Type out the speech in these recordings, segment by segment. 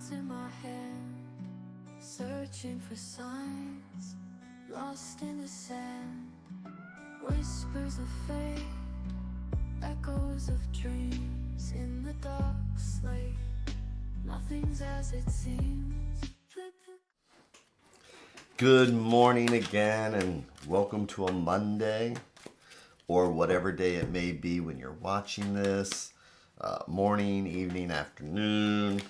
cards in my hand, searching for signs, lost in the sand. Whispers of fate, echoes of dreams in the dark slate. Nothing's as it seems. Good morning again, and welcome to a Monday, or whatever day it may be when you're watching this. Morning, evening, afternoon.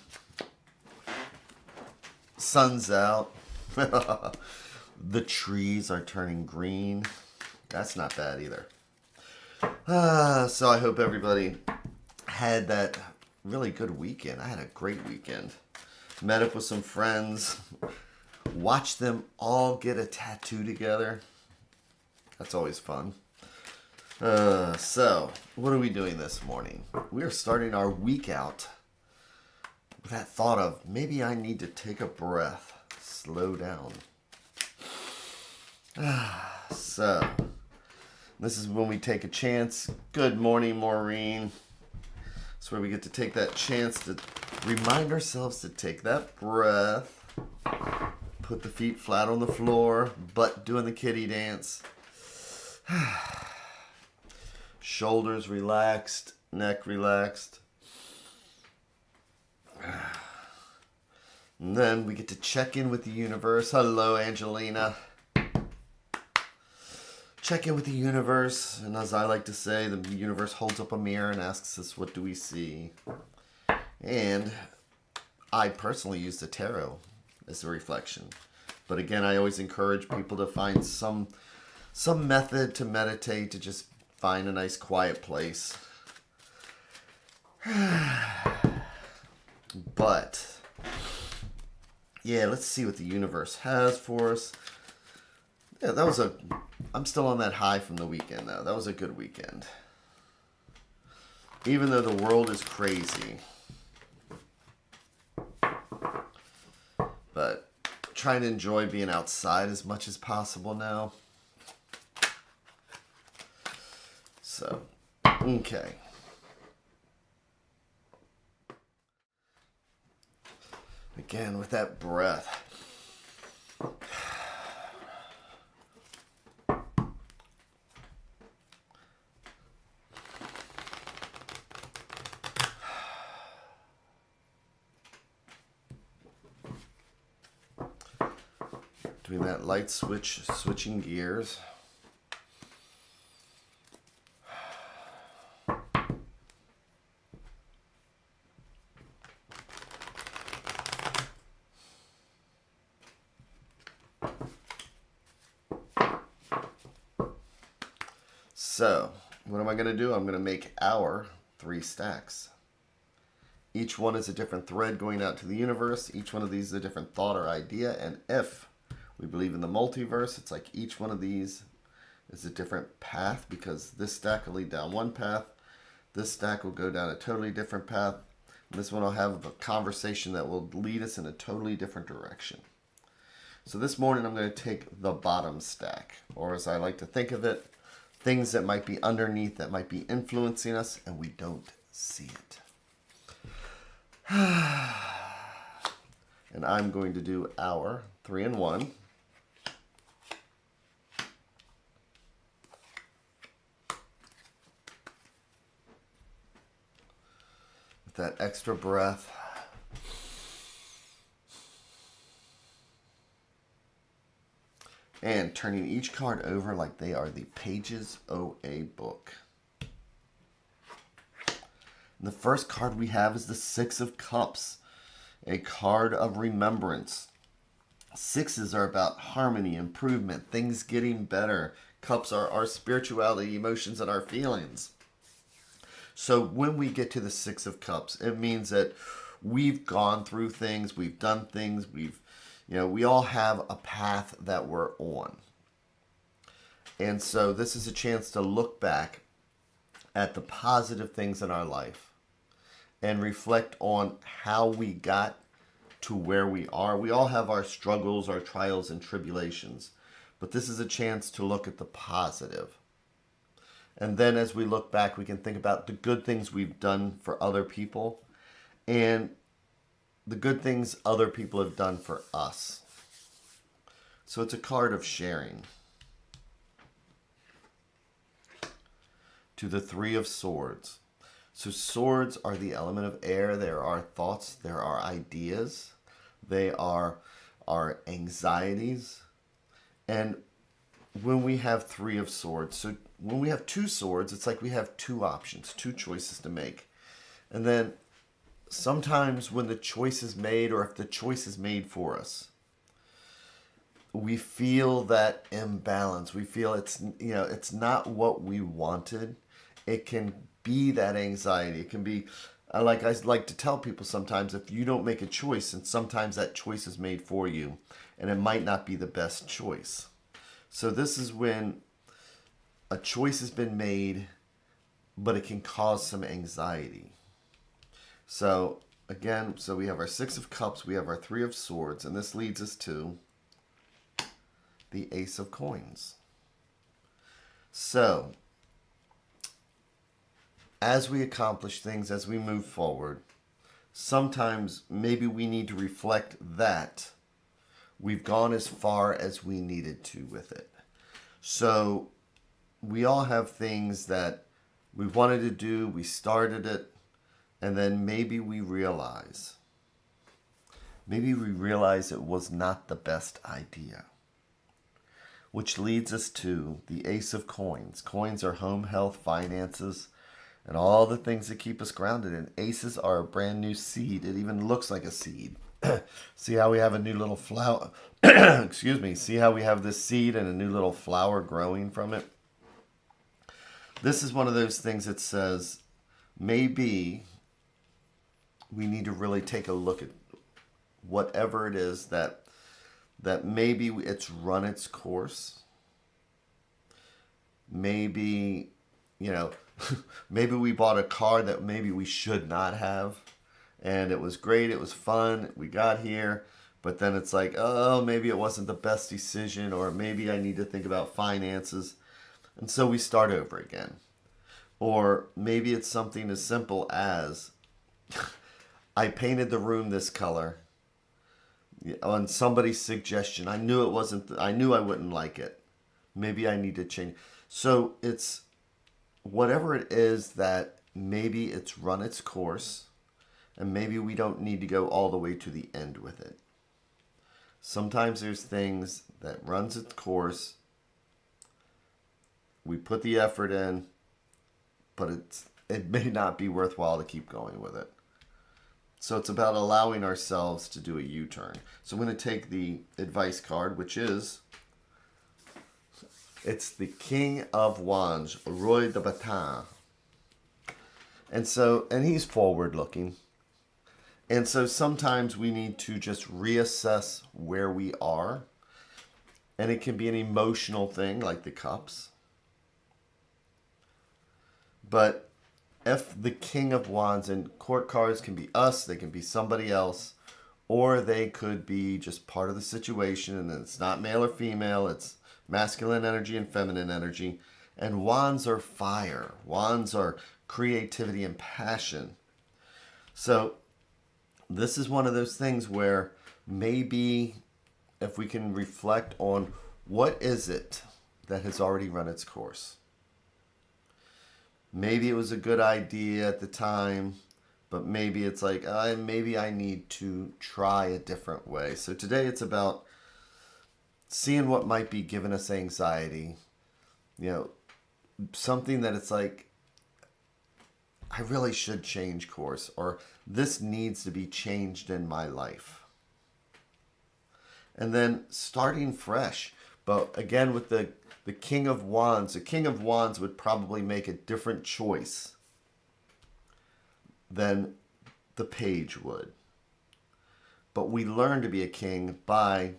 Sun's out. The trees are turning green. That's not bad either. So I hope everybody had that really good weekend. I had a great weekend. Met up with some friends. Watched them all get a tattoo together. That's always fun. So, what are we doing this morning? We are starting our week out with that thought of maybe I need to take a breath, slow down. So, this is when we take a chance. Good morning, Maureen. It's where we get to take that chance to remind ourselves to take that breath. Put the feet flat on the floor, butt doing the kitty dance. Shoulders relaxed, neck relaxed. And then we get to check in with the universe. Hello, Angelina. Check in with the universe, and as I like to say, the universe holds up a mirror and asks us, what do we see? And I personally use the tarot as a reflection. But again, I always encourage people to find some method to meditate, to just find a nice quiet place. But yeah, let's see what the universe has for us. Yeah, I'm still on that high from the weekend though. That was a good weekend. Even though the world is crazy. But trying to enjoy being outside as much as possible now. So, okay. Again, with that breath. Doing that light switching gears. So, what am I going to do? I'm going to make our 3 stacks. Each one is a different thread going out to the universe. Each one of these is a different thought or idea. And if we believe in the multiverse, it's like each one of these is a different path, because this stack will lead down one path. This stack will go down a totally different path. And this one will have a conversation that will lead us in a totally different direction. So this morning I'm going to take the bottom stack, or as I like to think of it, things that might be underneath, that might be influencing us, and we don't see it. And I'm going to do our 3-in-1. With that extra breath. And turning each card over like they are the pages of a book. And the first card we have is the 6 of Cups, a card of remembrance. 6s are about harmony, improvement, things getting better. Cups are our spirituality, emotions, and our feelings. So when we get to the 6 of Cups, it means that we've gone through things, we've done things, we all have a path that we're on. And so this is a chance to look back at the positive things in our life and reflect on how we got to where we are. We all have our struggles, our trials and tribulations, but this is a chance to look at the positive. And then as we look back, we can think about the good things we've done for other people and the good things other people have done for us. So it's a card of sharing. To the Three of Swords. So swords are the element of air. There are thoughts, there are ideas, they are our anxieties. And when we have Three of Swords, so when we have two swords, it's like we have two options, two choices to make. And then sometimes when the choice is made, or if the choice is made for us, we feel that imbalance. We feel it's not what we wanted. It can be that anxiety. It can be, I like to tell people sometimes, if you don't make a choice, and sometimes that choice is made for you, and it might not be the best choice. So this is when a choice has been made, but it can cause some anxiety. So again, so we have our Six of Cups, we have our Three of Swords, and this leads us to the Ace of Coins. So as we accomplish things, as we move forward, sometimes maybe we need to reflect that we've gone as far as we needed to with it. So we all have things that we wanted to do, we started it, and then maybe we realize it was not the best idea. Which leads us to the Ace of Coins. Coins are home, health, finances, and all the things that keep us grounded. And aces are a brand new seed. It even looks like a seed. See how we have a new little flower? Excuse me. See how we have this seed and a new little flower growing from it? This is one of those things that says maybe we need to really take a look at whatever it is that maybe it's run its course. Maybe, maybe we bought a car that maybe we should not have. And it was great. It was fun. We got here. But then it's like, oh, maybe it wasn't the best decision. Or maybe I need to think about finances. And so we start over again. Or maybe it's something as simple as I painted the room this color on somebody's suggestion. I knew I wouldn't like it. Maybe I need to change. So it's whatever it is that maybe it's run its course, and maybe we don't need to go all the way to the end with it. Sometimes there's things that runs its course. We put the effort in, but it may not be worthwhile to keep going with it. So it's about allowing ourselves to do a U-turn. So I'm going to take the advice card, which is, it's the King of Wands, Roi de Bâton. And he's forward looking. And so sometimes we need to just reassess where we are. And it can be an emotional thing like the cups. But if the King of Wands, and court cards can be us, they can be somebody else, or they could be just part of the situation, and it's not male or female, it's masculine energy and feminine energy. And wands are fire. Wands are creativity and passion. So this is one of those things where maybe if we can reflect on what is it that has already run its course. Maybe it was a good idea at the time, but maybe it's like, maybe I need to try a different way. So today it's about seeing what might be giving us anxiety. Something that it's like, I really should change course, or this needs to be changed in my life. And then starting fresh. But again, with the King of Wands, the King of Wands would probably make a different choice than the Page would. But we learn to be a king by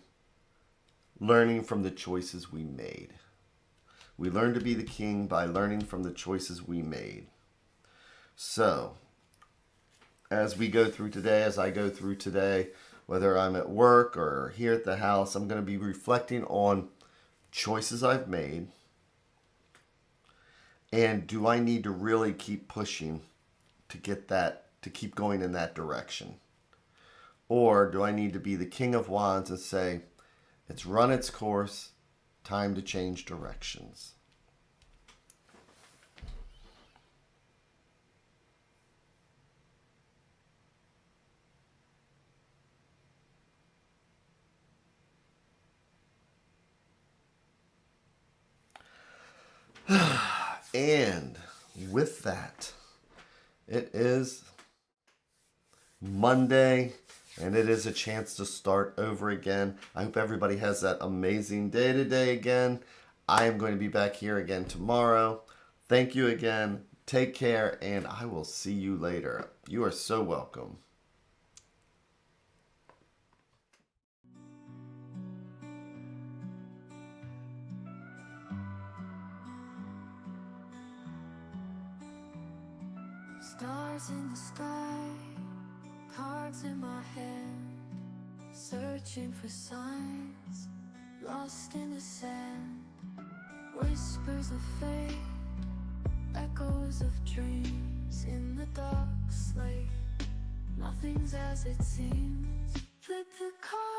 learning from the choices we made. We learn to be the king by learning from the choices we made. So, as I go through today, whether I'm at work or here at the house, I'm going to be reflecting on choices I've made, and do I need to really keep pushing to get that, to keep going in that direction? Or do I need to be the King of Wands and say, it's run its course, time to change directions? And with that, it is Monday, and it is a chance to start over again. I hope everybody has that amazing day today again. I am going to be back here again tomorrow. Thank you again. Take care, and I will see you later. You are so welcome. Stars in the sky, cards in my hand, searching for signs, lost in the sand. Whispers of fate, echoes of dreams in the dark slate. Nothing's as it seems. Flip the card.